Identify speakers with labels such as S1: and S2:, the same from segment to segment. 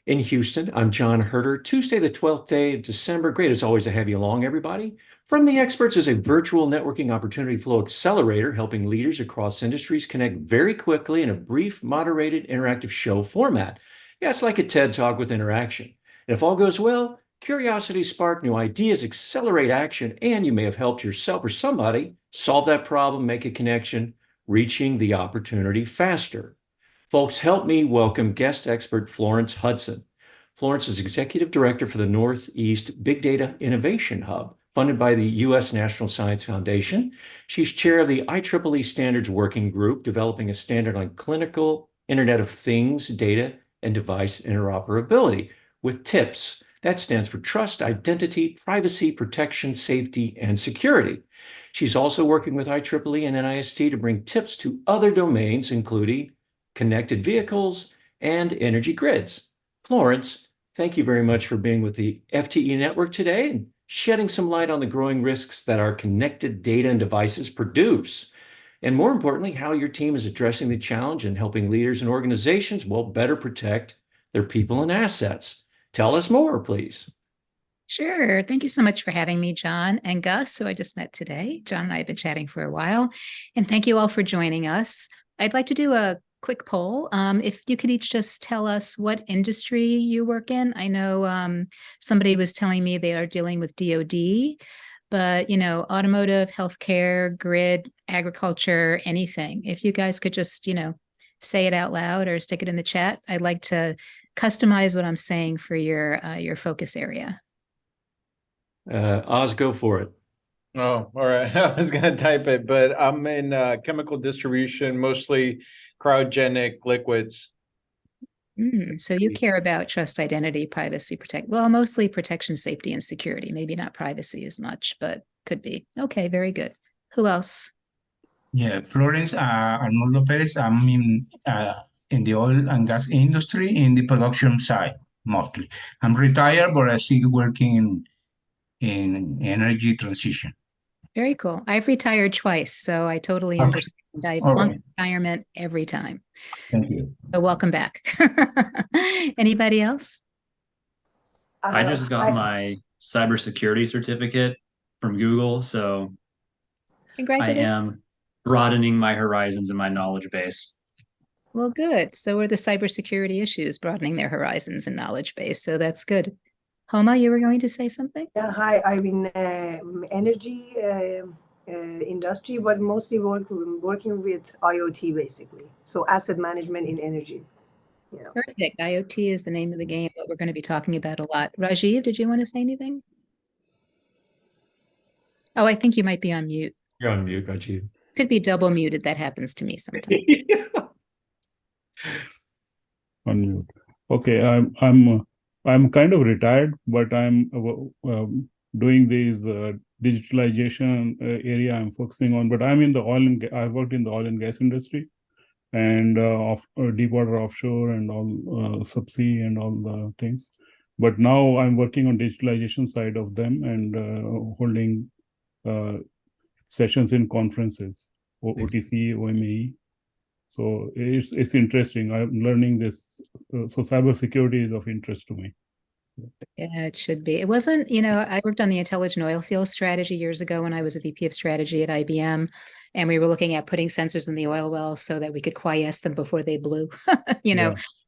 S1: In Houston, I'm John Herder. Tuesday, the 12th day of December. Great as always to have you along, everybody. From the Experts is a virtual networking opportunity flow accelerator helping leaders across industries connect very quickly in a brief, moderated, interactive show format. Yeah, it's like a TED Talk with interaction. And if all goes well, curiosity spark new ideas, accelerate action, and you may have helped yourself or somebody solve that problem, make a connection, reaching the opportunity faster. Folks, help me welcome guest expert Florence Hudson. Florence is Executive Director for the Northeast Big Data Innovation Hub, funded by the U.S. National Science Foundation. She's chair of the IEEE Standards Working Group, developing a standard on clinical Internet of Things data and device interoperability with TIPPSS. That stands for Trust, Identity, Privacy, Protection, Safety, and Security. She's also working with IEEE and NIST to bring TIPPSS to other domains, including connected vehicles, and energy grids. Florence, thank you very much for being with the FTE network today and shedding some light on the growing risks that our connected data and devices produce. And more importantly, how your team is addressing the challenge and helping leaders and organizations, well, better protect their people and assets. Tell us more, please.
S2: Sure. Thank you so much for having me, John and Gus, who I just met today. John and I have been chatting for a while. And thank you all for joining us. I'd like to do a quick poll. If you could each just tell us what industry you work in. I know somebody was telling me they are dealing with DoD, but automotive, healthcare, grid, agriculture, anything. If you guys could just, say it out loud or stick it in the chat. I'd like to customize what I'm saying for your focus area.
S1: Oz, go for it.
S3: Oh, all right. I was going to type it, but I'm in chemical distribution, mostly cryogenic liquids.
S2: So you care about trust, identity, privacy, mostly protection, safety, and security. Maybe not privacy as much, but could be. Okay, very good. Who else?
S4: Yeah, Florence, Arnoldo Perez. I'm in the oil and gas industry in the production side mostly. I'm retired, but I'm still working in energy transition.
S2: Very cool. I've retired twice, so I totally understand. I flunk retirement every time.
S4: Thank you.
S2: So welcome back. Anybody else?
S5: I just got my cybersecurity certificate from Google, so I
S2: Congratulations.
S5: am broadening my horizons and my knowledge base.
S2: Well, good. So are the cybersecurity issues broadening their horizons and knowledge base. So that's good. Homa, you were going to say something?
S6: Yeah, hi. I'm in energy industry, but mostly working with IoT basically. So asset management in energy. Yeah.
S2: Perfect. IoT is the name of the game, but we're going to be talking about a lot. Rajiv, did you want to say anything? Oh, I think you might be on mute.
S1: You're on mute, Rajiv.
S2: Could be double muted. That happens to me sometimes.
S7: On mute. Okay, I'm kind of retired, but I'm doing this digitalization area I'm focusing on. But I'm in the oil and I've worked in the oil and gas industry, and deep water offshore and all subsea and all the things. But now I'm working on digitalization side of them and holding sessions in conferences, OTC, OMAE. So it's interesting. I'm learning this. So cybersecurity is of interest to me.
S2: Yeah, it should be. It wasn't, I worked on the intelligent oil field strategy years ago when I was a VP of strategy at IBM. And we were looking at putting sensors in the oil wells so that we could quiesce them before they blew.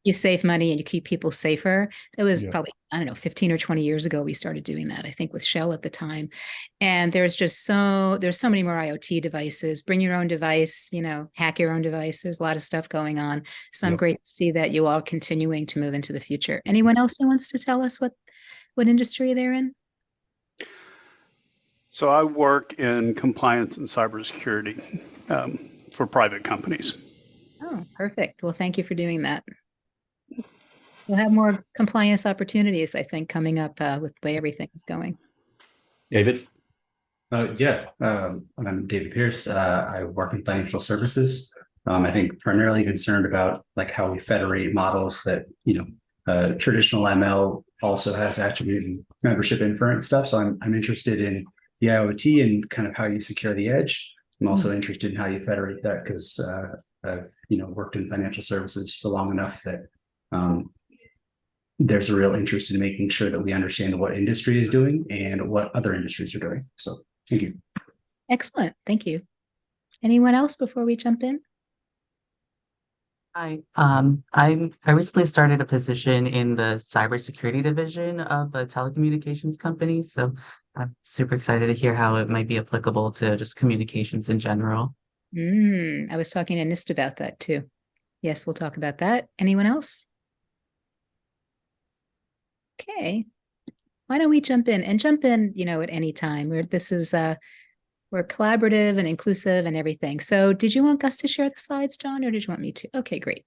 S2: You save money and you keep people safer. That was probably, 15 or 20 years ago, we started doing that, I think with Shell at the time. And there's so many more IoT devices. Bring your own device, hack your own device. There's a lot of stuff going on. So I'm great to see that you all continuing to move into the future. Anyone else who wants to tell us what industry they're in?
S8: So I work in compliance and cybersecurity for private companies.
S2: Oh, perfect. Well, thank you for doing that. We'll have more compliance opportunities, I think, coming up with the way everything is going.
S1: David?
S9: I'm David Pierce. I work in financial services. I think primarily concerned about like how we federate models that, traditional ML also has attribute and membership inference stuff. So I'm interested in the IoT and kind of how you secure the edge. I'm also interested in how you federate that because I've worked in financial services for long enough that there's a real interest in making sure that we understand what industry is doing and what other industries are doing. So thank you.
S2: Excellent. Thank you. Anyone else before we jump in?
S10: Hi, I recently started a position in the cybersecurity division of a telecommunications company, so I'm super excited to hear how it might be applicable to just communications in general.
S2: I was talking to NIST about that too. Yes, we'll talk about that. Anyone else? Okay. Why don't we jump in and jump in, at any time. We're collaborative and inclusive and everything. So did you want Gus to share the slides, John, or did you want me to? Okay, great.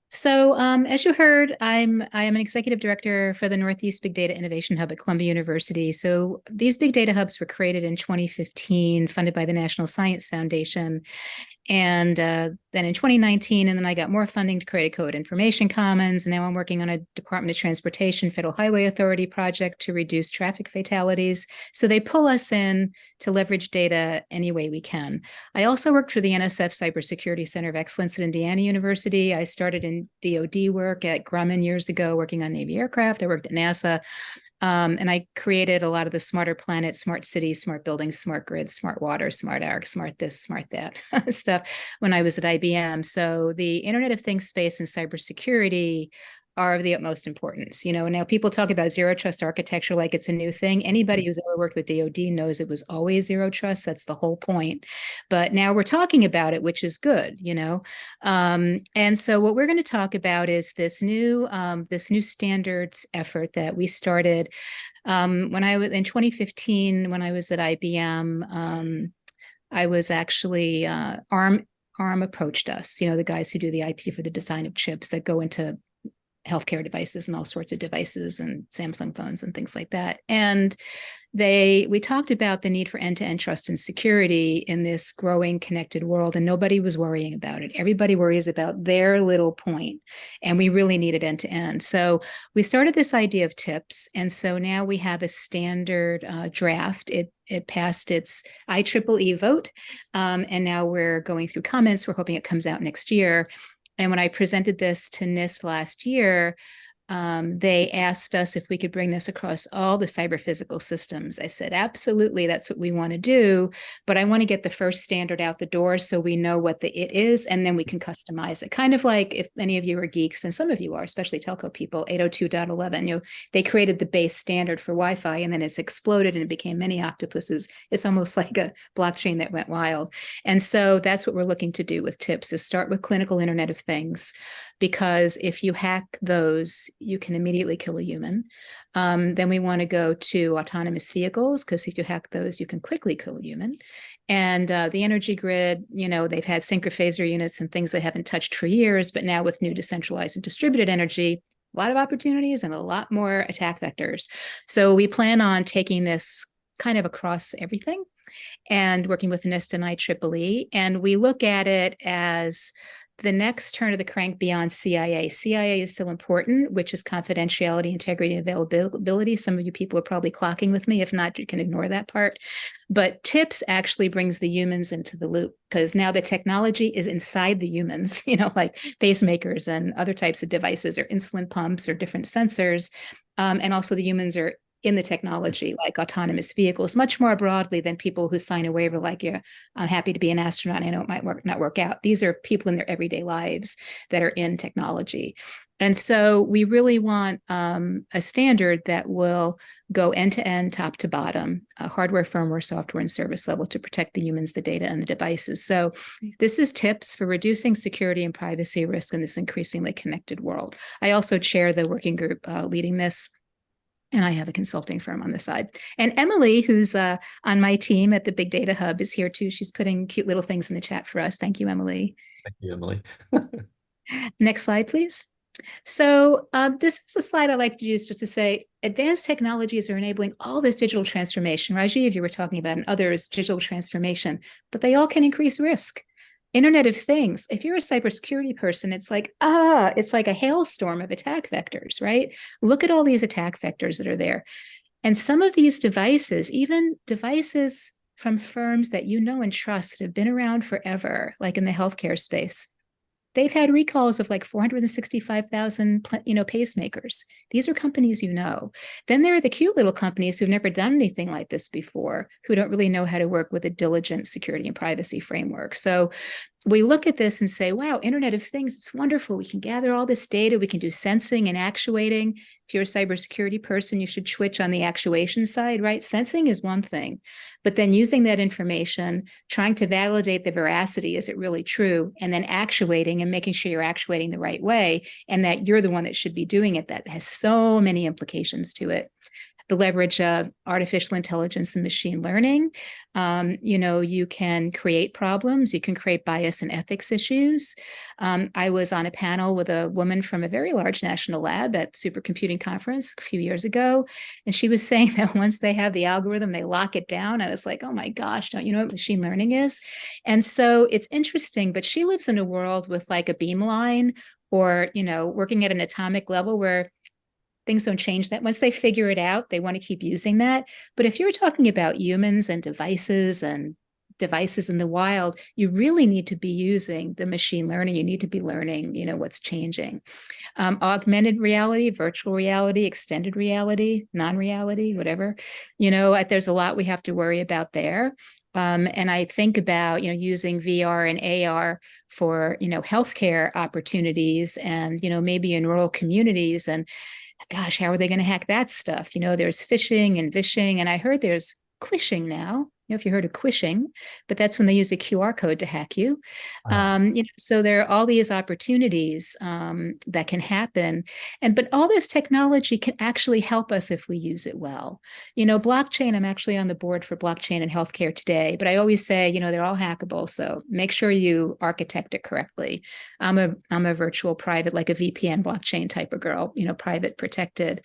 S2: So as you heard, I am an executive director for the Northeast Big Data Innovation Hub at Columbia University. So these big data hubs were created in 2015, funded by the National Science Foundation. And then in 2019, and then I got more funding to create a code information commons. And now I'm working on a Department of Transportation Federal Highway Authority project to reduce traffic fatalities. So they pull us in to leverage data any way we can. I also worked for the NSF Cybersecurity Center of Excellence at Indiana University. I started in DoD work at Grumman years ago, working on Navy aircraft. I worked at NASA. And I created a lot of the smarter planet, smart cities, smart buildings, smart grids, smart water, smart arc, smart this, smart that stuff when I was at IBM. So the Internet of Things space and cybersecurity are of the utmost importance. Now people talk about zero trust architecture like it's a new thing. Anybody who's ever worked with DoD knows it was always zero trust. That's the whole point. But now we're talking about it, which is good, And so what we're going to talk about is this new standards effort that we started when I was in 2015, when I was at IBM. I was actually ARM approached us, the guys who do the IP for the design of chips that go into healthcare devices and all sorts of devices and Samsung phones and things like that. And we talked about the need for end-to-end trust and security in this growing connected world, and nobody was worrying about it. Everybody worries about their little point, and we really needed end-to-end. So we started this idea of TIPPSS, and so now we have a standard draft. It passed its IEEE vote, and now we're going through comments. We're hoping it comes out next year. And when I presented this to NIST last year, they asked us if we could bring this across all the cyber physical systems. I said, absolutely, that's what we want to do. But I want to get the first standard out the door so we know what the it is, and then we can customize it. Kind of like if any of you are geeks, and some of you are, especially telco people, 802.11, they created the base standard for Wi-Fi, and then it's exploded and it became many octopuses. It's almost like a blockchain that went wild. And so that's what we're looking to do with TIPPSS, is start with clinical Internet of Things, because if you hack those, you can immediately kill a human. Then we want to go to autonomous vehicles, because if you hack those, you can quickly kill a human. And the energy grid, they've had synchrophaser units and things they haven't touched for years, but now with new decentralized and distributed energy, a lot of opportunities and a lot more attack vectors. So we plan on taking this kind of across everything and working with NIST and IEEE. And we look at it as the next turn of the crank beyond CIA. CIA is still important, which is confidentiality, integrity, and availability. Some of you people are probably clocking with me. If not, you can ignore that part. But TIPPSS actually brings the humans into the loop, because now the technology is inside the humans, like pacemakers and other types of devices, or insulin pumps, or different sensors. And also the humans are in the technology, like autonomous vehicles, much more broadly than people who sign a waiver like, yeah, I'm happy to be an astronaut. I know it might not work out. These are people in their everyday lives that are in technology. And so we really want a standard that will go end-to-end, top to bottom, hardware, firmware, software, and service level, to protect the humans, the data, and the devices. So this is TIPPSS for reducing security and privacy risk in this increasingly connected world. I also chair the working group leading this, and I have a consulting firm on the side. And Emily, who's on my team at the Big Data Hub, is here too. She's putting cute little things in the chat for us. Thank you, Emily.
S1: Thank you, Emily.
S2: Next slide, please. So this is a slide I like to use just to say advanced technologies are enabling all this digital transformation. Rajiv, you were talking about, and others, digital transformation, but they all can increase risk. Internet of Things, if you're a cybersecurity person, it's like a hailstorm of attack vectors, right? Look at all these attack vectors that are there. And some of these devices, even devices from firms that you know and trust that have been around forever, like in the healthcare space, they've had recalls of like 465,000, pacemakers. These are companies you know. Then there are the cute little companies who've never done anything like this before, who don't really know how to work with a diligent security and privacy framework. So we look at this and say, wow, Internet of Things, it's wonderful. We can gather all this data. We can do sensing and actuating. If you're a cybersecurity person, you should switch on the actuation side, right? Sensing is one thing, but then using that information, trying to validate the veracity, is it really true? And then actuating and making sure you're actuating the right way and that you're the one that should be doing it. That has so many implications to it. The leverage of artificial intelligence and machine learning. You can create problems, you can create bias and ethics issues. I was on a panel with a woman from a very large national lab at Supercomputing Conference a few years ago, and she was saying that once they have the algorithm, they lock it down. I was like, oh my gosh, don't you know what machine learning is? And so it's interesting, but she lives in a world with like a beamline or, working at an atomic level where things don't change that. Once they figure it out, they want to keep using that. But if you're talking about humans and devices in the wild, you really need to be using the machine learning. You need to be learning, what's changing. Augmented reality, virtual reality, extended reality, non-reality, whatever. There's a lot we have to worry about there. And I think about, using VR and AR for, healthcare opportunities and, maybe in rural communities. And gosh, how are they going to hack that stuff? There's phishing and vishing, and I heard there's quishing now. If you heard of quishing, but that's when they use a QR code to hack you. So there are all these opportunities that can happen, but all this technology can actually help us if we use it well. Blockchain. I'm actually on the board for blockchain and healthcare today, but I always say, they're all hackable. So make sure you architect it correctly. I'm a virtual private, like a VPN blockchain type of girl. Private protected,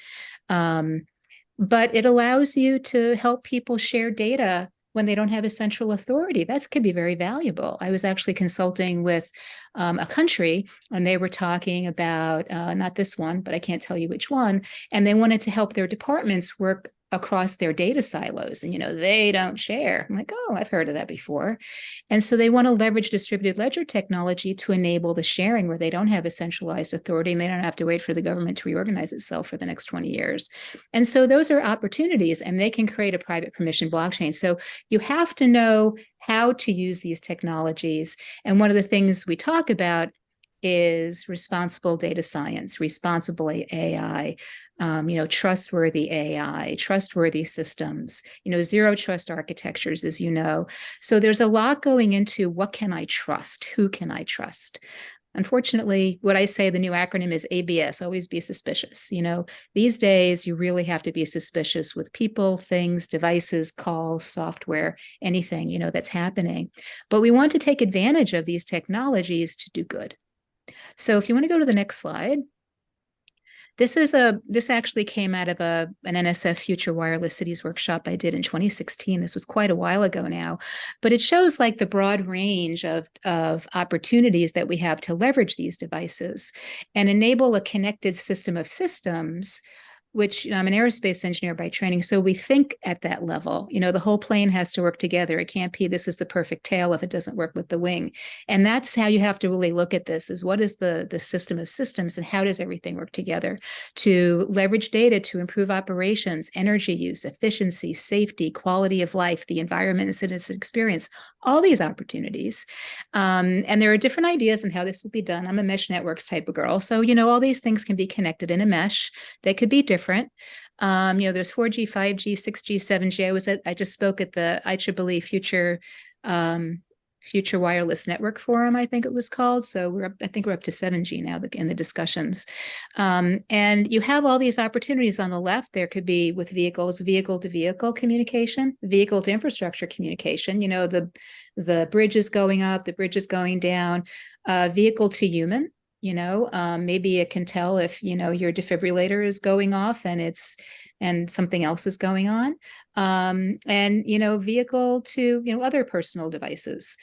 S2: but it allows you to help people share data when they don't have a central authority. That could be very valuable. I was actually consulting with a country, and they were talking about, not this one, but I can't tell you which one, and they wanted to help their departments work across their data silos, and they don't share. I'm like, oh, I've heard of that before. And so they want to leverage distributed ledger technology to enable the sharing where they don't have a centralized authority and they don't have to wait for the government to reorganize itself for the next 20 years. And so those are opportunities, and they can create a private permission blockchain. So you have to know how to use these technologies. And one of the things we talk about is responsible data science, responsible AI, trustworthy AI, trustworthy systems, zero trust architectures, as you know. So there's a lot going into what can I trust? Who can I trust? Unfortunately, what I say, the new acronym is ABS, always be suspicious. These days, you really have to be suspicious with people, things, devices, calls, software, anything, that's happening. But we want to take advantage of these technologies to do good. So if you want to go to the next slide, this actually came out of an NSF Future Wireless Cities workshop I did in 2016. This was quite a while ago now, but it shows like the broad range of opportunities that we have to leverage these devices and enable a connected system of systems, which I'm an aerospace engineer by training. So we think at that level, the whole plane has to work together. It can't be, this is the perfect tail if it doesn't work with the wing. And that's how you have to really look at this, is what is the system of systems and how does everything work together to leverage data to improve operations, energy use, efficiency, safety, quality of life, the environment and citizen experience, all these opportunities. And there are different ideas on how this will be done. I'm a mesh networks type of girl. So, all these things can be connected in a mesh. They could be different. There's 4G, 5G, 6G, 7G. I just spoke at the IEEE Future Wireless Network Forum, I think it was called. So I think we're up to 7G now in the discussions. And you have all these opportunities on the left. There could be with vehicles, vehicle to vehicle communication, vehicle to infrastructure communication. The bridge is going up, the bridge is going down, vehicle to human. Maybe it can tell if, your defibrillator is going off and something else is going on. and, vehicle to, other personal devices,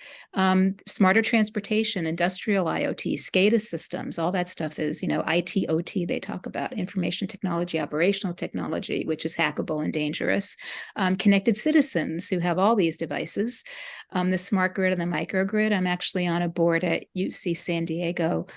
S2: smarter transportation, industrial IoT, SCADA systems, all that stuff is, IT, OT, they talk about information technology, operational technology, which is hackable and dangerous, connected citizens who have all these devices, the smart grid and the microgrid. I'm actually on a board at UC San Diego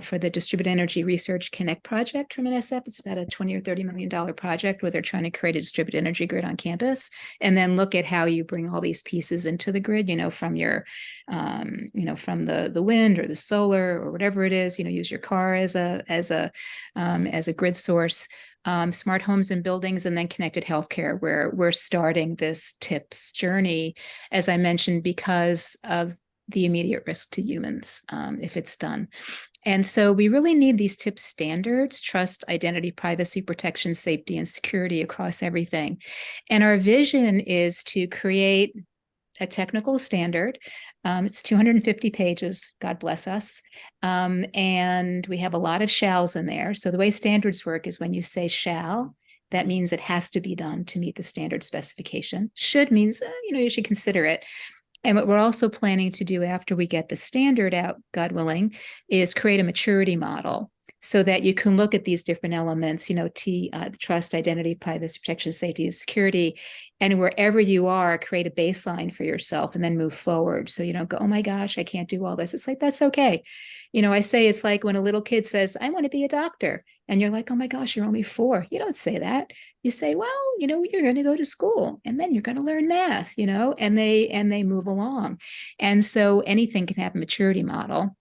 S2: for the Distributed Energy Research Connect project from NSF. It's about a $20 or $30 million project where they're trying to create a distributed energy grid on campus, and then look at how you bring all these pieces into the grid, from your, from the wind or the solar or whatever it is, use your car as a grid source. Smart homes and buildings, and then connected healthcare, where we're starting this TIPPSS journey, as I mentioned, because of the immediate risk to humans if it's done. And so we really need these TIPPSS standards: trust, identity, privacy, protection, safety, and security across everything. And our vision is to create a technical standard. It's 250 pages, God bless us. And we have a lot of shalls in there. So the way standards work is when you say shall, that means it has to be done to meet the standard specification. Should means, you should consider it. And what we're also planning to do after we get the standard out, God willing, is create a maturity model so that you can look at these different elements, trust, identity, privacy, protection, safety, and security. And wherever you are, create a baseline for yourself and then move forward. So you don't go, oh my gosh, I can't do all this. It's like, that's okay. I say it's like when a little kid says, I want to be a doctor. And you're like, oh my gosh, you're only 4. You don't say that. You say, well, you're going to go to school and then you're going to learn math, and they move along. And so anything can have a maturity model.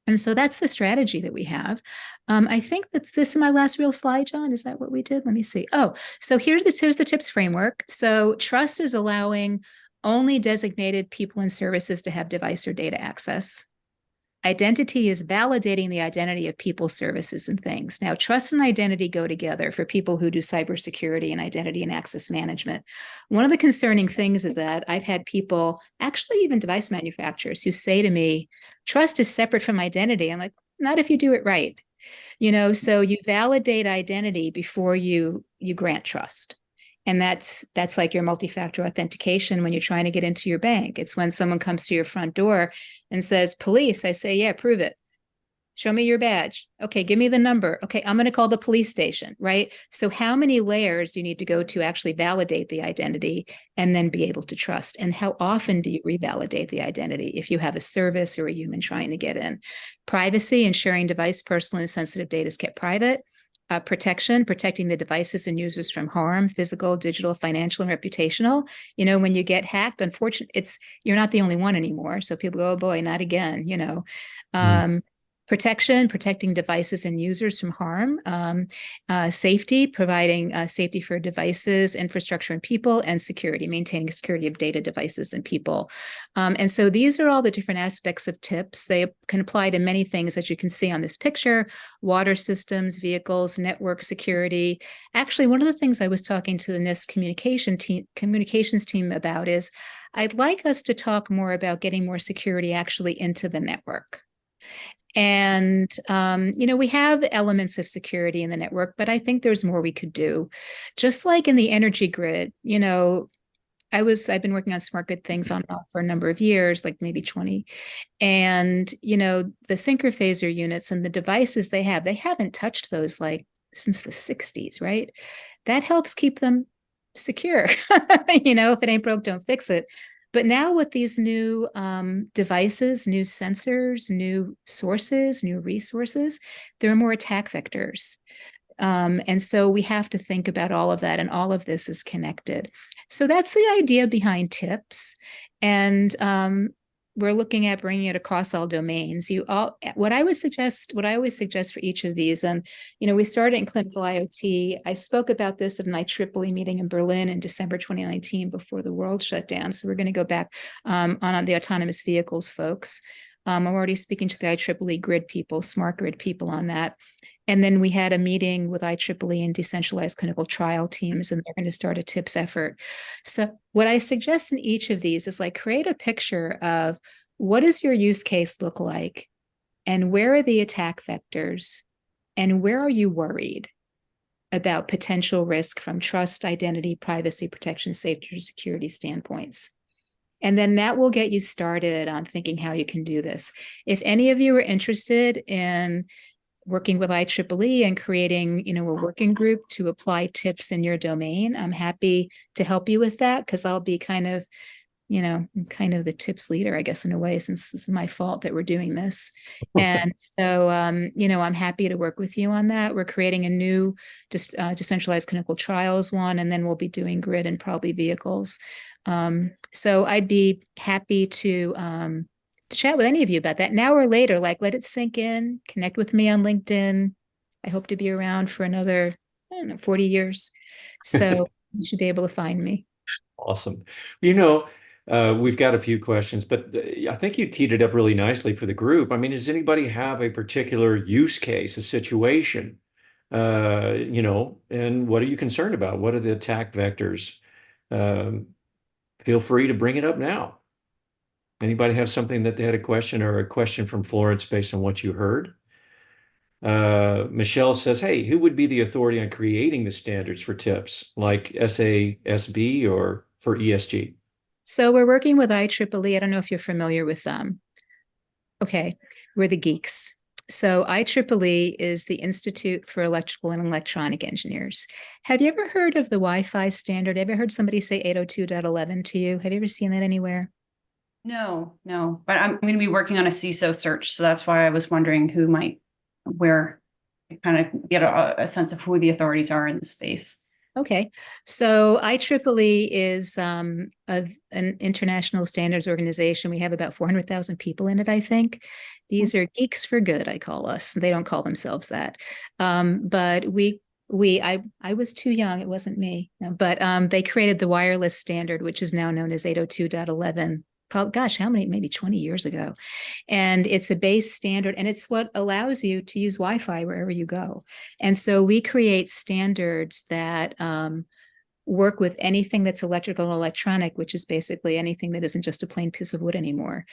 S2: And so that's the strategy that we have. I think that this is my last real slide, John. Is that what we did? Let me see. Oh, so here's the TIPPSS framework. So trust is allowing only designated people and services to have device or data access. Identity is validating the identity of people, services, and things. Now, trust and identity go together for people who do cybersecurity and identity and access management. One of the concerning things is that I've had people, actually even device manufacturers, who say to me, trust is separate from identity. I'm like, not if you do it right. So you validate identity before you grant trust. And that's like your multi-factor authentication when you're trying to get into your bank. It's when someone comes to your front door and says, police, I say, yeah, prove it. Show me your badge. Okay, give me the number. Okay, I'm going to call the police station, right? So how many layers do you need to go to actually validate the identity and then be able to trust? And how often do you revalidate the identity if you have a service or a human trying to get in? Privacy, ensuring device, personal, and sensitive data is kept private. Protecting the devices and users from harm, physical, digital, financial, and reputational. When you get hacked, unfortunately, you're not the only one anymore. So people go, oh boy, not again, protecting devices and users from harm, safety, providing safety for devices, infrastructure, and people, and security, maintaining security of data, devices, and people. And so these are all the different aspects of TIPPSS. They can apply to many things, as you can see on this picture: water systems, vehicles, network security. Actually, one of the things I was talking to the NIST communications team about is I'd like us to talk more about getting more security actually into the network. And, we have elements of security in the network, but I think there's more we could do. Just like in the energy grid, I've been working on smart grid things on and off for a number of years, like maybe 20. And, the synchrophaser units and the devices they haven't touched those like since the 60s, right? That helps keep them secure. If it ain't broke, don't fix it. But now with these new devices, new sensors, new sources, new resources, there are more attack vectors. And so we have to think about all of that, and all of this is connected. So that's the idea behind TIPPSS. And we're looking at bringing it across all domains. What I always suggest for each of these, and we started in clinical IoT. I spoke about this at an IEEE meeting in Berlin in December 2019 before the world shut down. So we're going to go back on the autonomous vehicles folks. I'm already speaking to the IEEE grid people, smart grid people on that. And then we had a meeting with IEEE and decentralized clinical trial teams, and they're going to start a TIPPSS effort. So what I suggest in each of these is create a picture of what does your use case look like, and where are the attack vectors, and where are you worried? about potential risk from trust, identity, privacy, protection, safety, or security standpoints. And then that will get you started on thinking how you can do this. If any of you are interested in working with IEEE and creating, a working group to apply TIPPSS in your domain, I'm happy to help you with that, because I'll be kind of the TIPPSS leader, I guess, in a way, since this is my fault that we're doing this. And so, I'm happy to work with you on that. We're creating a new decentralized clinical trials one, and then we'll be doing grid and probably vehicles. So I'd be happy to chat with any of you about that now or later. Like, let it sink in, connect with me on LinkedIn. I hope to be around for another, 40 years. So you should be able to find me.
S1: Awesome. We've got a few questions, but I think you teed it up really nicely for the group. I mean, does anybody have a particular use case, a situation, and what are you concerned about? What are the attack vectors? Feel free to bring it up now. Anybody have something that they had a question, or a question from Florence based on what you heard? Michelle says, hey, who would be the authority on creating the standards for TIPPSS, like SASB or for ESG?
S2: So we're working with IEEE. I don't know if you're familiar with them. Okay, we're the geeks. So IEEE is the Institute for Electrical and Electronic Engineers. Have you ever heard of the Wi-Fi standard? Ever heard somebody say 802.11 to you? Have you ever seen that anywhere?
S11: No, but I'm going to be working on a CISO search. So that's why I was wondering where kind of get a sense of who the authorities are in the space.
S2: Okay, so IEEE is an international standards organization. We have about 400,000 people in it, I think. These are geeks for good, I call us. They don't call themselves that. But I was too young, it wasn't me. But they created the wireless standard, which is now known as 802.11. Gosh, how many, maybe 20 years ago. And it's a base standard, and it's what allows you to use Wi-Fi wherever you go. And so we create standards that work with anything that's electrical and electronic, which is basically anything that isn't just a plain piece of wood anymore.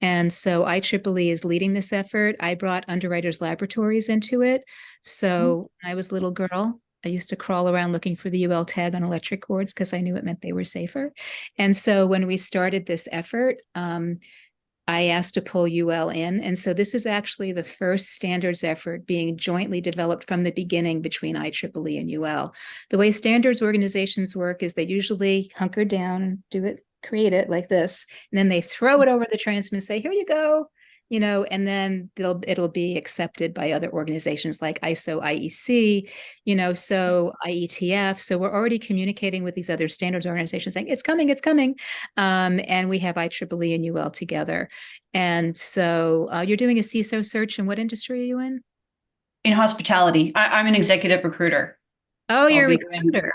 S2: And so IEEE is leading this effort. I brought Underwriters Laboratories into it. So when I was a little girl, I used to crawl around looking for the UL tag on electric cords because I knew it meant they were safer. And so when we started this effort, I asked to pull UL in. And so this is actually the first standards effort being jointly developed from the beginning between IEEE and UL. The way standards organizations work is they usually hunker down and create it like this, and then they throw it over the transom and say, here you go. And then it'll be accepted by other organizations like ISO, IEC, so IETF. So we're already communicating with these other standards organizations saying, it's coming. And we have IEEE and UL together. And so you're doing a CISO search, and what industry are you in?
S11: In hospitality. I'm an executive recruiter.
S2: Oh, you're a recruiter.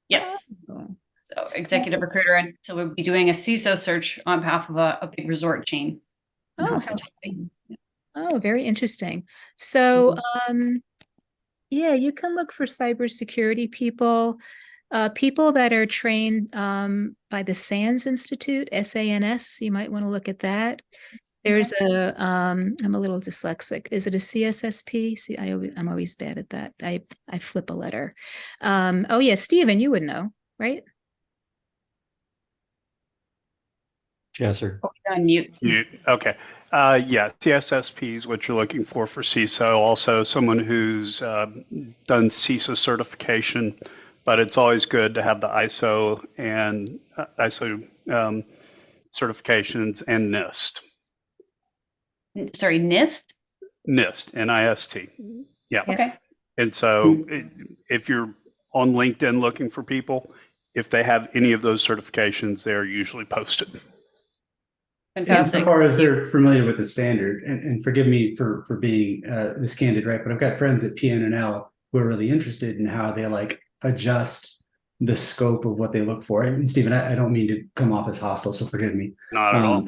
S11: Yes. Oh. So executive recruiter. And so we'll be doing a CISO search on behalf of a big resort chain.
S2: Oh, very interesting. So, yeah, you can look for cybersecurity people, people that are trained by the SANS Institute, SANS. You might want to look at that. There's I'm a little dyslexic. Is it a CSSP? See, I'm always bad at that. I flip a letter. Oh yeah, Stephen, you would know, right?
S1: Jesser.
S11: On mute.
S8: Okay. Yeah, TSSP is what you're looking for CISO. Also, someone who's done CISO certification, but it's always good to have the ISO and ISO certifications and NIST.
S11: Sorry, NIST?
S8: NIST, N-I-S-T. Yeah.
S11: Okay.
S8: And so if you're on LinkedIn looking for people, if they have any of those certifications, they're usually posted.
S9: Fantastic. As far as they're familiar with the standard, and forgive me for being this candid, right? But I've got friends at PNNL who are really interested in how they adjust the scope of what they look for. And Stephen, I don't mean to come off as hostile, so forgive me.
S8: Not at all.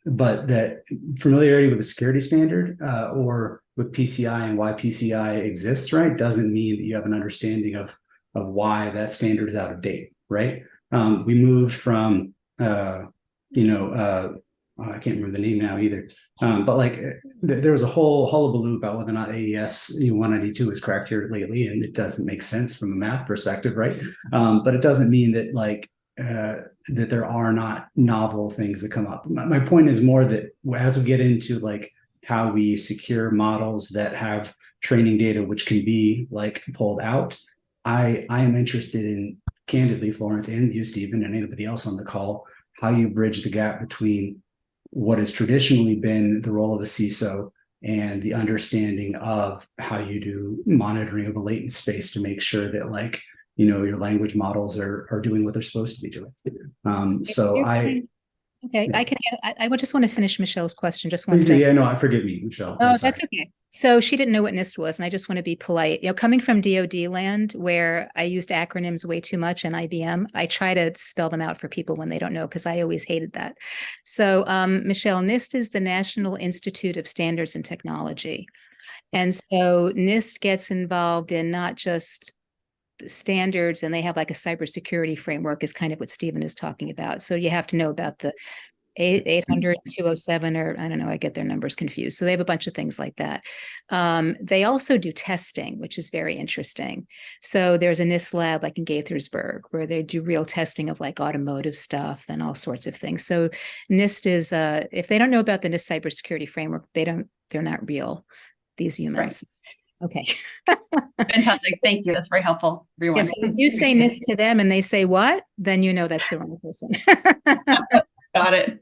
S9: But that familiarity with the security standard or with PCI and why PCI exists, right, doesn't mean that you have an understanding of why that standard is out of date, right? We moved from I can't remember the name now either. But like there was a whole hullabaloo about whether or not AES 192 is correct here lately, and it doesn't make sense from a math perspective, right? But it doesn't mean that like that there are not novel things that come up. My point is more that as we get into like how we secure models that have training data which can be like pulled out, I am interested in, candidly, Florence and you, Stephen, and anybody else on the call, how you bridge the gap between what has traditionally been the role of a CISO and the understanding of how you do monitoring of a latent space to make sure that like, you know, your language models are doing what they're supposed to be doing.
S2: Okay,
S9: Yeah.
S2: I would just want to finish Michelle's question, just one
S9: Please do.
S2: thing.
S9: Yeah, no, forgive me, Michelle.
S2: Oh,
S9: I'm
S2: that's
S9: sorry.
S2: okay. So she didn't know what NIST was, and I just want to be polite. You know, coming from DoD land, where I used acronyms way too much in IBM, I try to spell them out for people when they don't know, because I always hated that. So, Michelle, NIST is the National Institute of Standards and Technology. And so NIST gets involved in not just the standards, and they have like a cybersecurity framework is kind of what Stephen is talking about. So you have to know about the 800, 207, or I don't know, I get their numbers confused. So they have a bunch of things like that. They also do testing, which is very interesting. So there's a NIST lab like in Gaithersburg where they do real testing of like automotive stuff and all sorts of things. So NIST is, if they don't know about the NIST cybersecurity framework, they're not real, these humans. Right. Okay.
S11: Fantastic. Thank you. That's very helpful, everyone.
S2: Yes, if you say NIST to them and they say what, then you know that's the wrong person.
S11: Got it.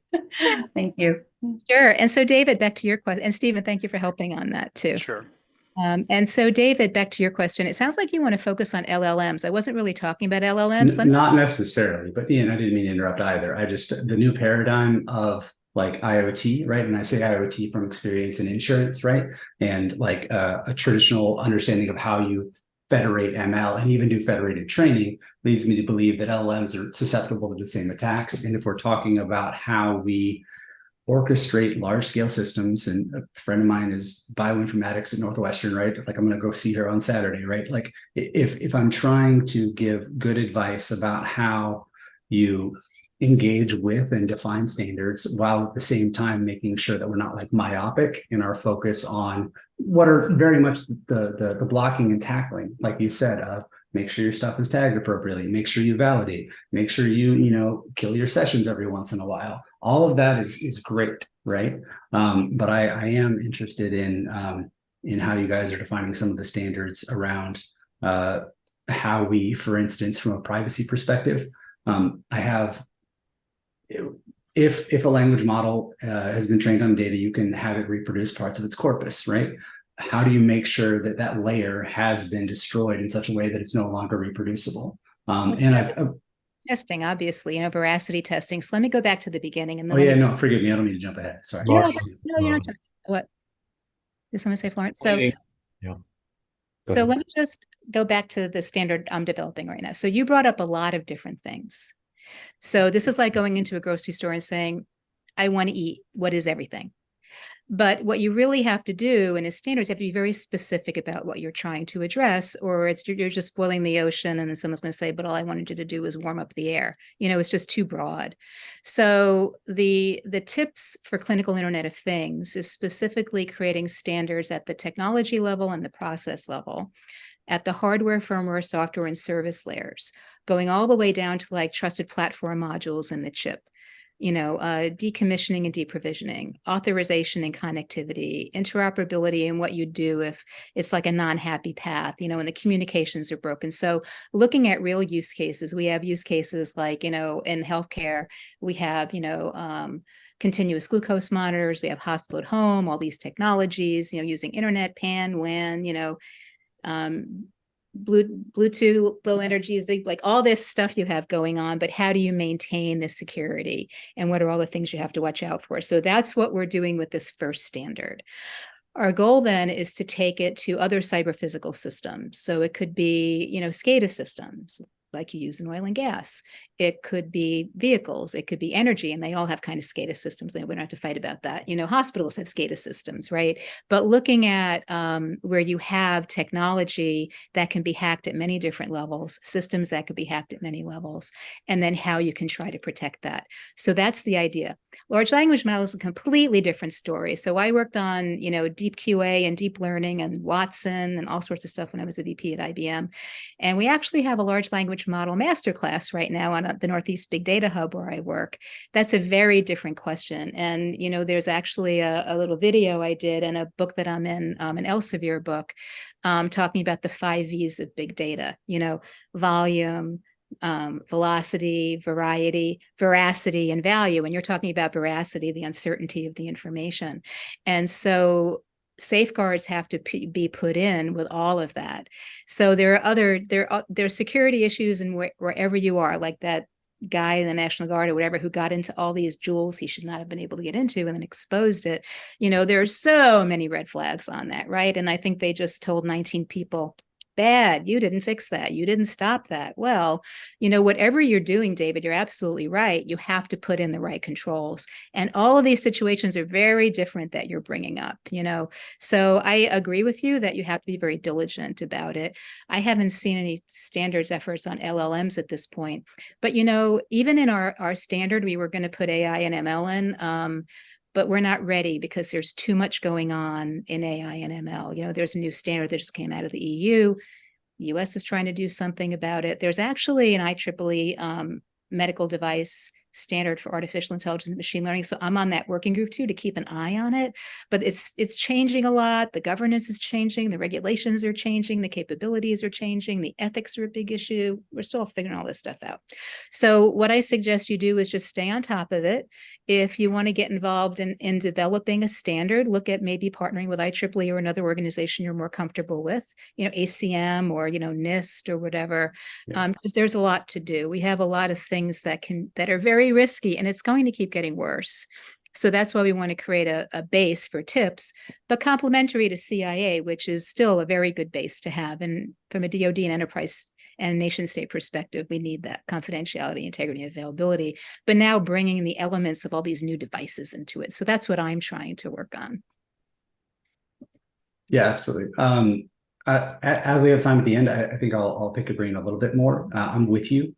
S11: Thank you.
S2: Sure. And so, David, back to your question. And Stephen, thank you for helping on that too.
S8: Sure.
S2: And so, David, back to your question. It sounds like you want to focus on LLMs. I wasn't really talking about LLMs.
S9: Not necessarily, but Ian, I didn't mean to interrupt either. I just, the new paradigm of like IoT, right? And I say IoT from experience in insurance, right? And like a traditional understanding of how you federate ML and even do federated training leads me to believe that LLMs are susceptible to the same attacks. And if we're talking about how we orchestrate large scale systems, and a friend of mine is bioinformatics at Northwestern, right? Like I'm going to go see her on Saturday, right? Like if I'm trying to give good advice about how you engage with and define standards while at the same time making sure that we're not like myopic in our focus on what are very much the blocking and tackling, like you said, make sure your stuff is tagged appropriately, make sure you validate, make sure you kill your sessions every once in a while. All of that is great, right? But I am interested in how you guys are defining some of the standards around how we, for instance, from a privacy perspective, I have, if a language model has been trained on data, you can have it reproduce parts of its corpus, right? How do you make sure that that layer has been destroyed in such a way that it's no longer reproducible? And I've
S2: testing, obviously, veracity testing. So let me go back to the beginning. And
S9: then no, forgive me. I don't mean to jump ahead. Sorry.
S2: No, you're not. What? Did someone say Florence? So,
S1: yeah.
S2: So let me just go back to the standard I'm developing right now. So you brought up a lot of different things. So this is like going into a grocery store and saying, I want to eat. What is everything? But what you really have to do in a standards, you have to be very specific about what you're trying to address, or you're just boiling the ocean and then someone's going to say, but all I wanted you to do was warm up the air. It's just too broad. So the TIPPSS for Clinical Internet of Things is specifically creating standards at the technology level and the process level, at the hardware, firmware, software, and service layers, going all the way down to like trusted platform modules in the chip. Decommissioning and deprovisioning, authorization and connectivity, interoperability, and what you do if it's like a non-happy path, and the communications are broken. So looking at real use cases, we have use cases like, in healthcare, we have, continuous glucose monitors, we have hospital at home, all these technologies, using internet, PAN, WAN, Bluetooth, low energy, like all this stuff you have going on, but how do you maintain the security and what are all the things you have to watch out for? So that's what we're doing with this first standard. Our goal then is to take it to other cyber physical systems. So it could be, SCADA systems, like you use in oil and gas. It could be vehicles, it could be energy, and they all have kind of SCADA systems. And we don't have to fight about that. You know, hospitals have SCADA systems, right? But looking at where you have technology that can be hacked at many different levels, systems that could be hacked at many levels, and then how you can try to protect that. So that's the idea. Large language models is a completely different story. So I worked on, you know, deep QA and deep learning and Watson and all sorts of stuff when I was a VP at IBM. And we actually have a large language model masterclass right now on the Northeast Big Data Hub where I work. That's a very different question. And, you know, there's actually a little video I did and a book that I'm in, an Elsevier book, talking about the 5 V's of big data, you know, volume, velocity, variety, veracity, and value. And you're talking about veracity, the uncertainty of the information. And so safeguards have to be put in with all of that. So there are security issues in wherever you are, like that guy in the National Guard or whatever who got into all these jewels he should not have been able to get into and then exposed it. You know, there are so many red flags on that, right? And I think they just told 19 people, bad, you didn't fix that, you didn't stop that. Well, you know, whatever you're doing, David, you're absolutely right. You have to put in the right controls. And all of these situations are very different that you're bringing up, you know. So I agree with you that you have to be very diligent about it. I haven't seen any standards efforts on LLMs at this point. But, you know, even in our standard, we were going to put AI and ML in, but we're not ready because there's too much going on in AI and ML. You know, there's a new standard that just came out of the EU. The US is trying to do something about it. There's actually an IEEE medical device standard for artificial intelligence and machine learning. So I'm on that working group too to keep an eye on it. But it's changing a lot. The governance is changing. The regulations are changing. The capabilities are changing. The ethics are a big issue. We're still figuring all this stuff out. So what I suggest you do is just stay on top of it. If you want to get involved in developing a standard, look at maybe partnering with IEEE or another organization you're more comfortable with, you know, ACM or, you know, NIST or whatever, because there's a lot to do. We have a lot of things that are very risky, and it's going to keep getting worse. So that's why we want to create a base for TIPPSS, but complementary to CIA, which is still a very good base to have. And from a DoD and enterprise and nation state perspective, we need that confidentiality, integrity, and availability, but now bringing the elements of all these new devices into it. So that's what I'm trying to work on.
S9: Yeah, absolutely. As we have time at the end, I think I'll pick your brain a little bit more. I'm with you.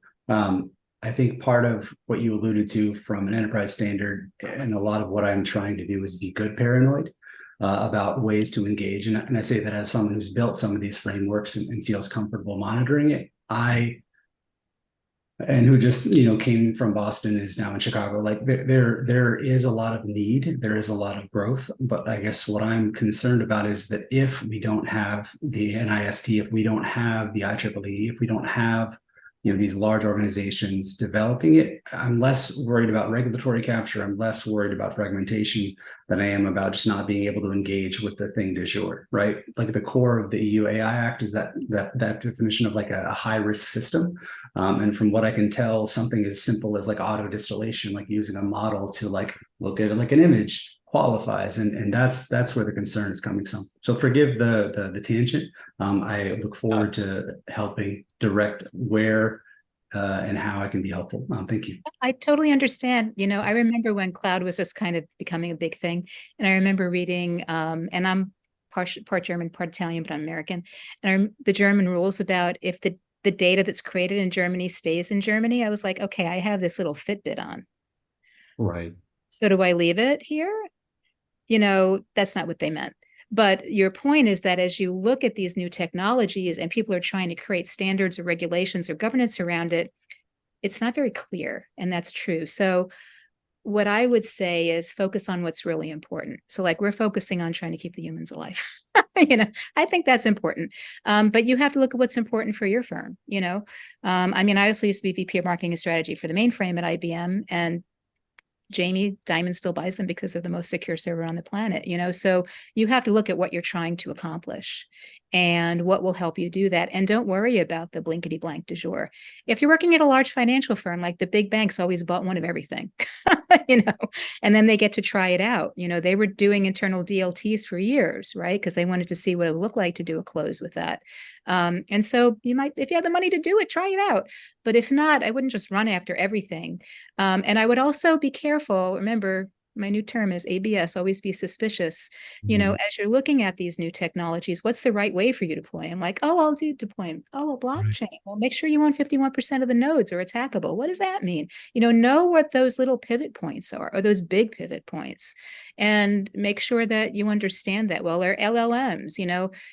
S9: I think part of what you alluded to from an enterprise standard and a lot of what I'm trying to do is be good paranoid about ways to engage. And I say that as someone who's built some of these frameworks and feels comfortable monitoring it. And who just, you know, came from Boston, is now in Chicago. Like there is a lot of need, there is a lot of growth, but I guess what I'm concerned about is that if we don't have the NIST, if we don't have the IEEE, if we don't have, you know, these large organizations developing it, I'm less worried about regulatory capture. I'm less worried about fragmentation than I am about just not being able to engage with the thing du jour, right? Like the core of the EU AI Act is that definition of like a high risk system. And from what I can tell, something as simple as like auto distillation, like using a model to like look at like an image, qualifies, and that's where the concern is coming from. So forgive the tangent. I look forward to helping direct where and how I can be helpful. Thank you.
S2: I totally understand. You know, I remember when cloud was just kind of becoming a big thing, and I remember reading, and I'm part German, part Italian, but I'm American, and the German rules about if the data that's created in Germany stays in Germany. I was like, okay, I have this little Fitbit on.
S1: Right.
S2: So do I leave it here? You know, that's not what they meant. But your point is that as you look at these new technologies and people are trying to create standards or regulations or governance around it, it's not very clear. And that's true. So what I would say is focus on what's really important. So like we're focusing on trying to keep the humans alive. You know, I think that's important. But you have to look at what's important for your firm, you know. I mean, I also used to be VP of marketing and strategy for the mainframe at IBM, and Jamie Dimon still buys them because they're the most secure server on the planet, you know. So you have to look at what you're trying to accomplish. and what will help you do that. And don't worry about the blinkety blank du jour. If you're working at a large financial firm, like the big banks always bought one of everything, and then they get to try it out. They were doing internal DLTs for years, right? Because they wanted to see what it would look like to do a close with that. And so you might, if you have the money to do it, try it out. But if not, I wouldn't just run after everything. And I would also be careful. Remember, my new term is ABS, always be suspicious. As you're looking at these new technologies, what's the right way for you to deploy them? Like, oh, I'll do deployment. Oh, a blockchain. Well, make sure you own 51% of the nodes are attackable. What does that mean? Know what those little pivot points are, or those big pivot points, and make sure that you understand that well. Or LLMs,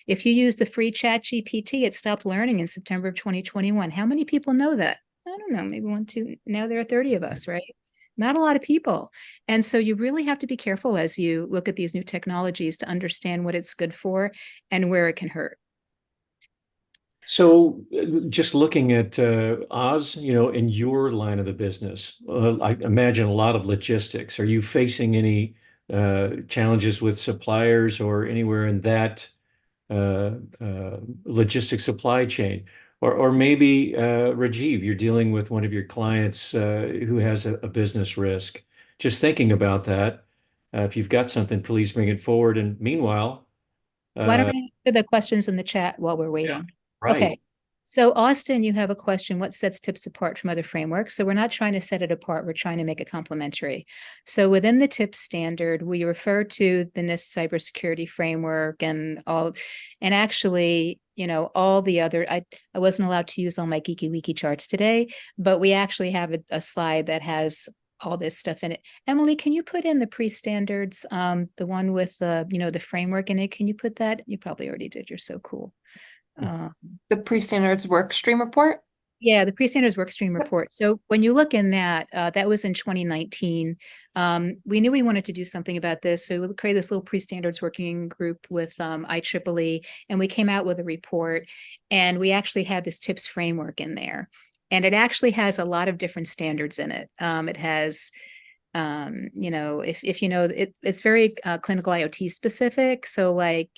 S2: if you use the free Chat GPT, it stopped learning in September of 2021. How many people know that? I don't know, maybe 1, 2. Now there are 30 of us, right? Not a lot of people. And so you really have to be careful as you look at these new technologies to understand what it's good for and where it can hurt.
S1: So just looking at Oz, in your line of the business, I imagine a lot of logistics. Are you facing any challenges with suppliers or anywhere in that logistics supply chain? Or maybe, Rajiv, you're dealing with one of your clients who has a business risk. Just thinking about that, if you've got something, please bring it forward. And meanwhile,
S2: Why don't I answer the questions in the chat while we're waiting?
S1: right.
S2: Okay. So Austin, you have a question, what sets TIPPSS apart from other frameworks? So we're not trying to set it apart, we're trying to make it complementary. So within the TIPPSS standard, we refer to the NIST cybersecurity framework and actually, all the other, I wasn't allowed to use all my geeky wiki charts today, but we actually have a slide that has all this stuff in it. Emily, can you put in the pre-standards, the one with the framework in it? Can you put that? You probably already did. You're so cool.
S12: The pre-standards work stream report?
S2: Yeah, the pre-standards workstream report. So when you look in that, that was in 2019. We knew we wanted to do something about this. So we created this little pre-standards working group with IEEE, and we came out with a report, and we actually had this TIPPSS framework in there. And it actually has a lot of different standards in it. It has it's very clinical IoT specific. So like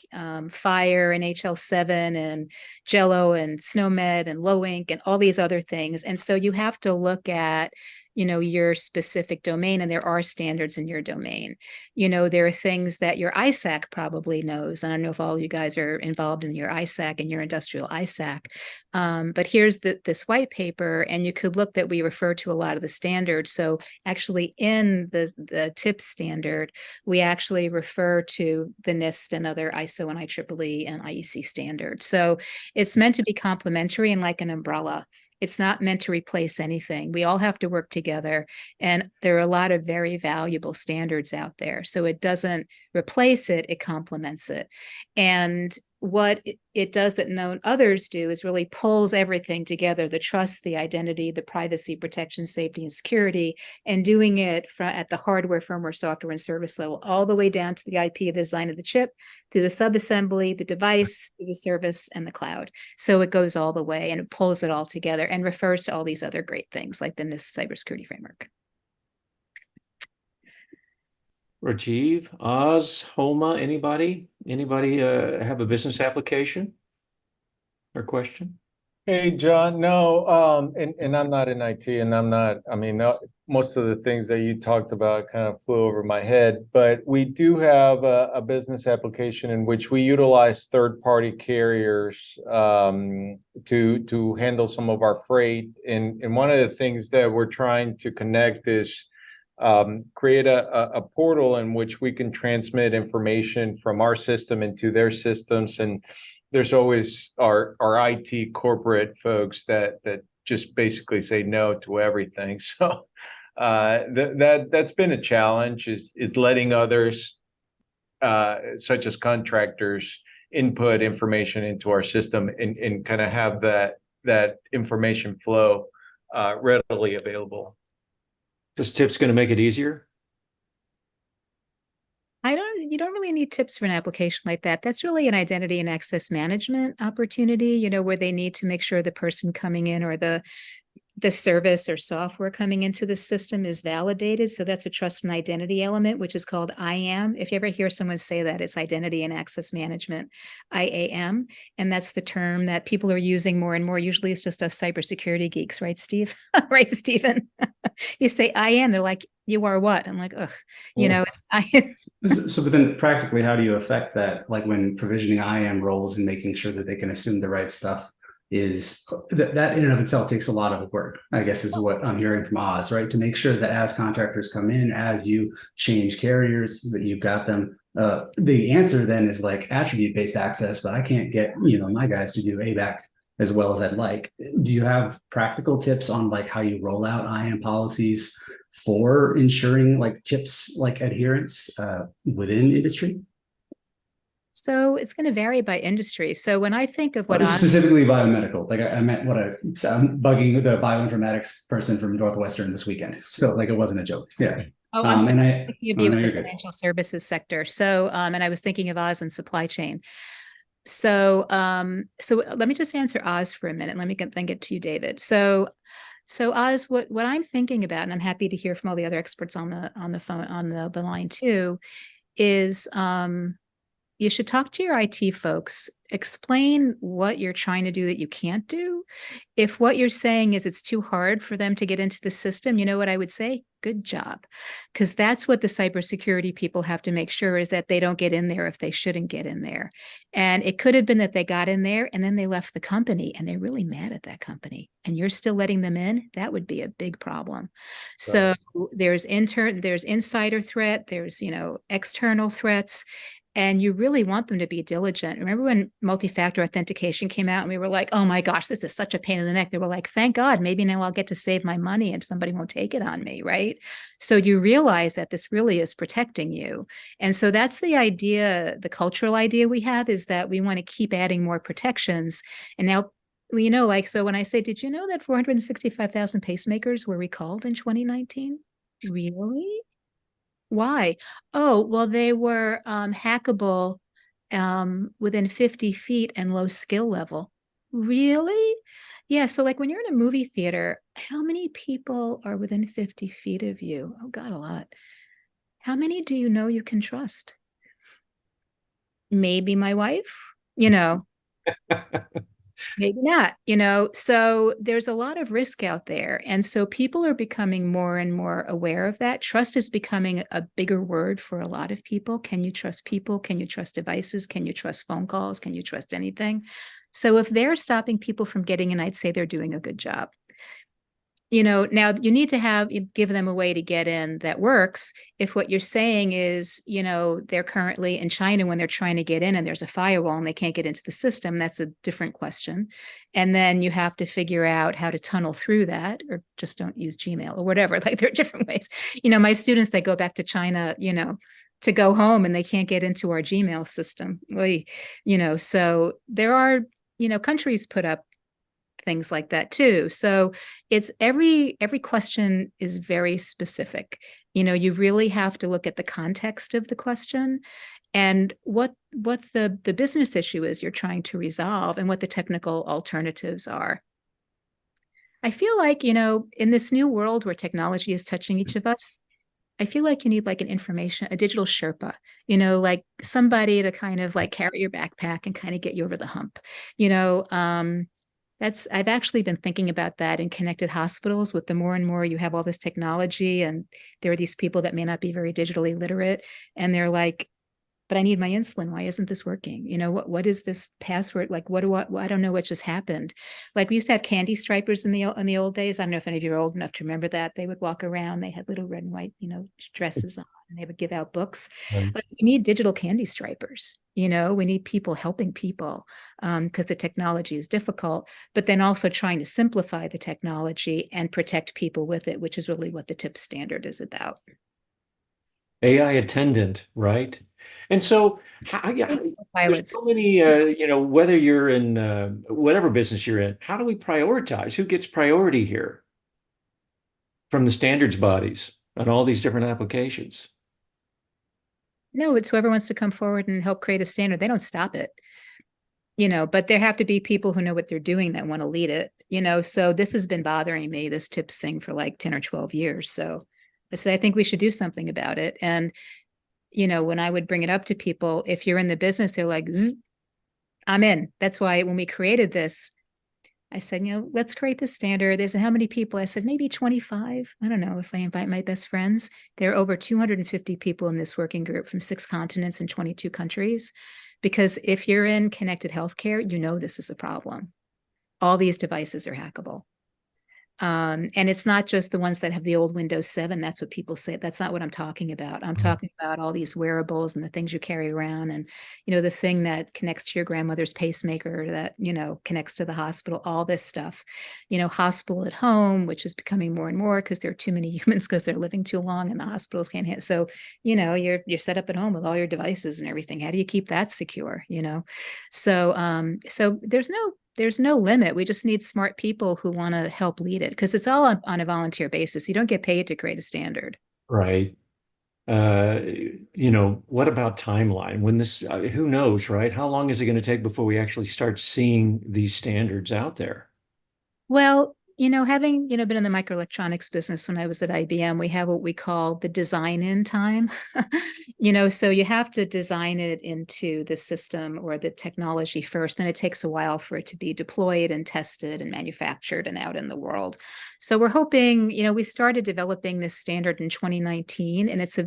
S2: Fire and HL7 and Jello and SNOMED and LowInc and all these other things. And so you have to look at your specific domain, and there are standards in your domain. There are things that your ISAC probably knows. And I don't know if all you guys are involved in your ISAC and your industrial ISAC. But here's this white paper, and you could look that we refer to a lot of the standards. So actually in the TIPPSS standard, we actually refer to the NIST and other ISO and IEEE and IEC standards. So it's meant to be complementary and like an umbrella. It's not meant to replace anything. We all have to work together, and there are a lot of very valuable standards out there. So it doesn't replace it, it complements it. And what it does that no others do is really pulls everything together, the trust, the identity, the privacy, protection, safety, and security, and doing it at the hardware, firmware, software, and service level, all the way down to the IP, the design of the chip, through the subassembly, the device, the service, and the cloud. So it goes all the way, and it pulls it all together and refers to all these other great things like the NIST cybersecurity framework.
S1: Rajiv, Oz, Homa, anybody have a business application or question?
S3: Hey, John, no, and I'm not in IT, and most of the things that you talked about kind of flew over my head, but we do have a business application in which we utilize third-party carriers to handle some of our freight. And one of the things that we're trying to connect is create a portal in which we can transmit information from our system into their systems. And there's always our IT corporate folks that just basically say no to everything. So that's been a challenge, is letting others, such as contractors, input information into our system and kind of have that information flow readily available.
S1: This TIPPSS going to make it easier?
S2: You don't really need TIPPSS for an application like that. That's really an identity and access management opportunity, where they need to make sure the person coming in or the the service or software coming into the system is validated. So that's a trust and identity element, which is called IAM. If you ever hear someone say that, it's identity and access management, IAM. And that's the term that people are using more and more. Usually it's just us cybersecurity geeks, right, Steve? Right, Stephen? You say IAM, they're like, you are what? I'm like, ugh, you know, it's I.
S9: So, but then practically, how do you affect that? Like when provisioning IAM roles and making sure that they can assume the right stuff is that in and of itself takes a lot of work, I guess, is what I'm hearing from Oz, right? To make sure that as contractors come in, as you change carriers, that you've got them. The answer then is like attribute-based access, but I can't get, my guys to do ABAC as well as I'd like. Do you have practical tips on like how you roll out IAM policies for ensuring like TIPPSS like adherence within industry?
S2: So it's going to vary by industry. So when I think of what I'm
S9: specifically biomedical, like I meant I'm bugging the bioinformatics person from Northwestern this weekend. So like it wasn't a joke. Yeah.
S2: Oh, I'm sorry.
S9: And
S2: Thinking of you in the financial services sector. So, and I was thinking of Oz and supply chain. So, so let me just answer Oz for a minute. Let me then get to you, David. So Oz, what I'm thinking about, and I'm happy to hear from all the other experts on the phone on the line too, is you should talk to your IT folks, explain what you're trying to do that you can't do. If what you're saying is it's too hard for them to get into the system, you know what I would say? Good job. Because that's what the cybersecurity people have to make sure is that they don't get in there if they shouldn't get in there. And it could have been that they got in there and then they left the company and they're really mad at that company and you're still letting them in. That would be a big problem. So there's insider threat, there's, external threats. And you really want them to be diligent. Remember when multi-factor authentication came out and we were like, oh my gosh, this is such a pain in the neck. They were like, thank God, maybe now I'll get to save my money and somebody won't take it on me, right? So you realize that this really is protecting you. And so that's the idea, the cultural idea we have is that we want to keep adding more protections. And now, so when I say, did you know that 465,000 pacemakers were recalled in 2019? Really? Why? Oh, well, they were hackable within 50 feet and low skill level. Really? Yeah. So like when you're in a movie theater, how many people are within 50 feet of you? Oh God, a lot. How many do you know you can trust? Maybe my wife, maybe not, so there's a lot of risk out there. And so people are becoming more and more aware of that. Trust is becoming a bigger word for a lot of people. Can you trust people? Can you trust devices? Can you trust phone calls? Can you trust anything? So if they're stopping people from getting in, I'd say they're doing a good job. Now you need to give them a way to get in that works. If what you're saying is, they're currently in China when they're trying to get in and there's a firewall and they can't get into the system, that's a different question. And then you have to figure out how to tunnel through that or just don't use Gmail or whatever. Like there are different ways. My students, they go back to China, to go home and they can't get into our Gmail system. So there are, countries put up things like that too. So it's every question is very specific. You really have to look at the context of the question and what the business issue is you're trying to resolve and what the technical alternatives are. I feel like, in this new world where technology is touching each of us, I feel like you need like a digital Sherpa, like somebody to kind of like carry your backpack and kind of get you over the hump, I've actually been thinking about that in connected hospitals with the more and more you have all this technology and there are these people that may not be very digitally literate and they're like, but I need my insulin. Why isn't this working? What is this password? Like, I don't know what just happened. Like we used to have candy stripers in the old days. I don't know if any of you are old enough to remember that. They would walk around, they had little red and white, dresses on and they would give out books. Right. But we need digital candy stripers. We need people helping people because the technology is difficult, but then also trying to simplify the technology and protect people with it, which is really what the TIPPSS standard is about.
S1: AI attendant, right? And so, there's so many, whether you're in whatever business you're in, how do we prioritize? Who gets priority here from the standards bodies on all these different applications?
S2: No, it's whoever wants to come forward and help create a standard. They don't stop it, but there have to be people who know what they're doing that want to lead it. So this has been bothering me, this TIPPSS thing, for like 10 or 12 years. So I said, I think we should do something about it. And, when I would bring it up to people, if you're in the business, they're like, I'm in. That's why when we created this, I said, let's create this standard. They said, how many people? I said, maybe 25. I don't know if I invite my best friends. There are over 250 people in this working group from 6 continents and 22 countries. Because if you're in connected healthcare, this is a problem. All these devices are hackable. And it's not just the ones that have the old Windows 7. That's what people say. That's not what I'm talking about. I'm talking about all these wearables and the things you carry around, and, the thing that connects to your grandmother's pacemaker that, connects to the hospital, all this stuff, hospital at home, which is becoming more and more because there are too many humans because they're living too long and the hospitals can't hit. So, you're set up at home with all your devices and everything. How do you keep that secure? So there's no limit. We just need smart people who want to help lead it, because it's all on a volunteer basis. You don't get paid to create a standard.
S1: Right. What about timeline? When this, who knows, right? How long is it going to take before we actually start seeing these standards out there?
S2: Well, having, been in the microelectronics business when I was at IBM, we have what we call the design in time. So you have to design it into the system or the technology first. Then it takes a while for it to be deployed and tested and manufactured and out in the world. So we're hoping, we started developing this standard in 2019, and it's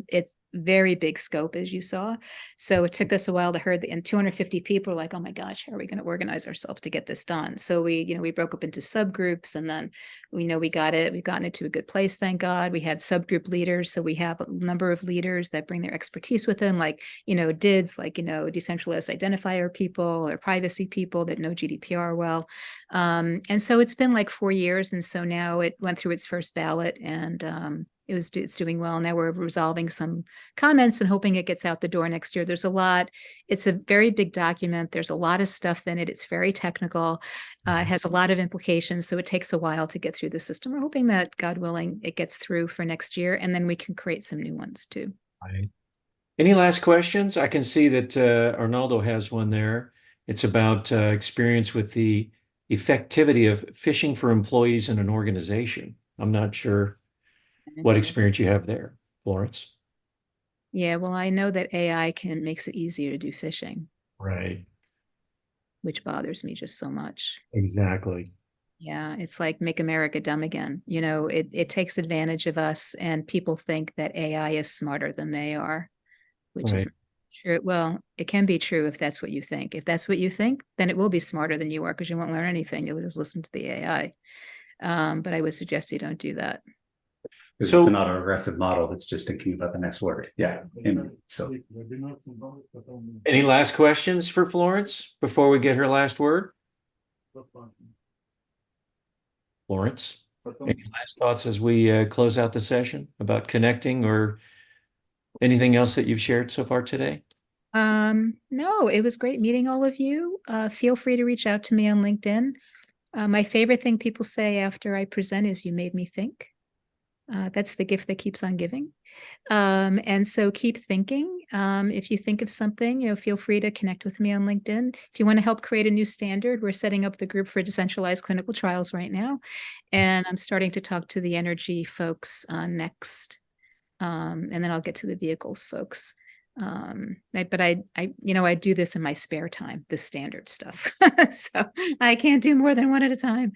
S2: very big scope, as you saw. So it took us a while to hear and 250 people were like, oh my gosh, how are we going to organize ourselves to get this done? So we broke up into subgroups, and then, we've gotten it to a good place. Thank God. We had subgroup leaders. So we have a number of leaders that bring their expertise with them, like, DIDs, like, decentralized identifier people or privacy people that know GDPR well. And so it's been like 4 years. And so now it went through its first ballot, and it's doing well. Now we're resolving some comments and hoping it gets out the door next year. It's a very big document. There's a lot of stuff in it. It's very technical. It has a lot of implications. So it takes a while to get through the system. We're hoping that, God willing, it gets through for next year, and then we can create some new ones too.
S1: Right. Any last questions? I can see that Arnaldo has one there. It's about experience with the effectivity of phishing for employees in an organization. I'm not sure what experience you have there, Florence.
S2: Yeah, well, I know that AI makes it easier to do phishing,
S1: Right.
S2: which bothers me just so much.
S1: Exactly.
S2: Yeah, it's like make America dumb again. It takes advantage of us, and people think that AI is smarter than they are, which is
S1: Right.
S2: true. Well, it can be true if that's what you think. If that's what you think, then it will be smarter than you are, because you won't learn anything. You'll just listen to the AI. But I would suggest you don't do that.
S9: Because
S1: So-
S9: it's an auto-regressive model that's just thinking about the next word. Yeah. And so
S1: Any last questions for Florence before we get her last word? Florence, any last thoughts as we close out the session about connecting, or anything else that you've shared so far today?
S2: No, it was great meeting all of you. Feel free to reach out to me on LinkedIn. My favorite thing people say after I present is, you made me think. That's the gift that keeps on giving. And so keep thinking. If you think of something, feel free to connect with me on LinkedIn. If you want to help create a new standard, we're setting up the group for decentralized clinical trials right now. And I'm starting to talk to the energy folks next. And then I'll get to the vehicles folks. But I do this in my spare time, the standard stuff. So I can't do more than one at a time.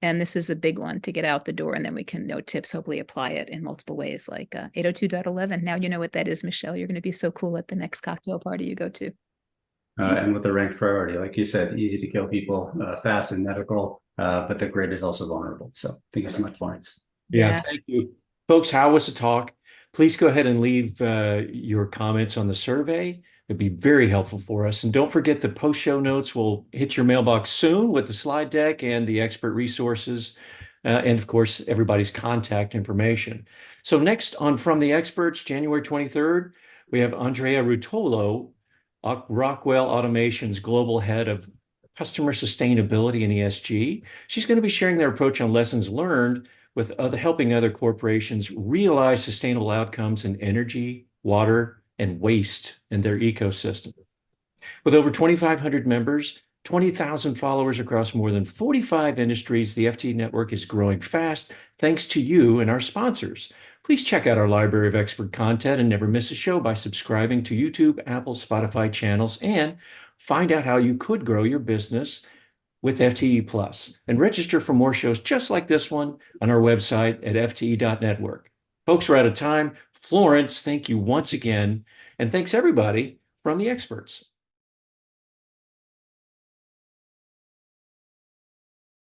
S2: And this is a big one to get out the door, and then we can know TIPPSS, hopefully apply it in multiple ways, like 802.11. Now you know what that is, Michelle. You're going to be so cool at the next cocktail party you go to.
S9: and with the ranked priority, like you said, easy to kill people, fast and medical, but the grid is also vulnerable. So thank you so much, Florence.
S1: Yeah, thank you. Folks, how was the talk? Please go ahead and leave your comments on the survey. It'd be very helpful for us. And don't forget, the post show notes will hit your mailbox soon with the slide deck and the expert resources. And of course, everybody's contact information. So next on From the Experts, January 23rd, we have Andrea Rutolo, Rockwell Automation's Global Head of Customer Sustainability and ESG. She's going to be sharing their approach on lessons learned with helping other corporations realize sustainable outcomes in energy, water, and waste in their ecosystem. With over 2,500 members, 20,000 followers across more than 45 industries. The FTE network is growing fast thanks to you and our sponsors. Please check out our library of expert content and never miss a show by subscribing to YouTube, Apple, Spotify channels, and find out how you could grow your business with FTE Plus, and register for more shows just like this one on our website at fte.network. Folks, we're out of time. Florence, thank you once again, and thanks everybody from the experts.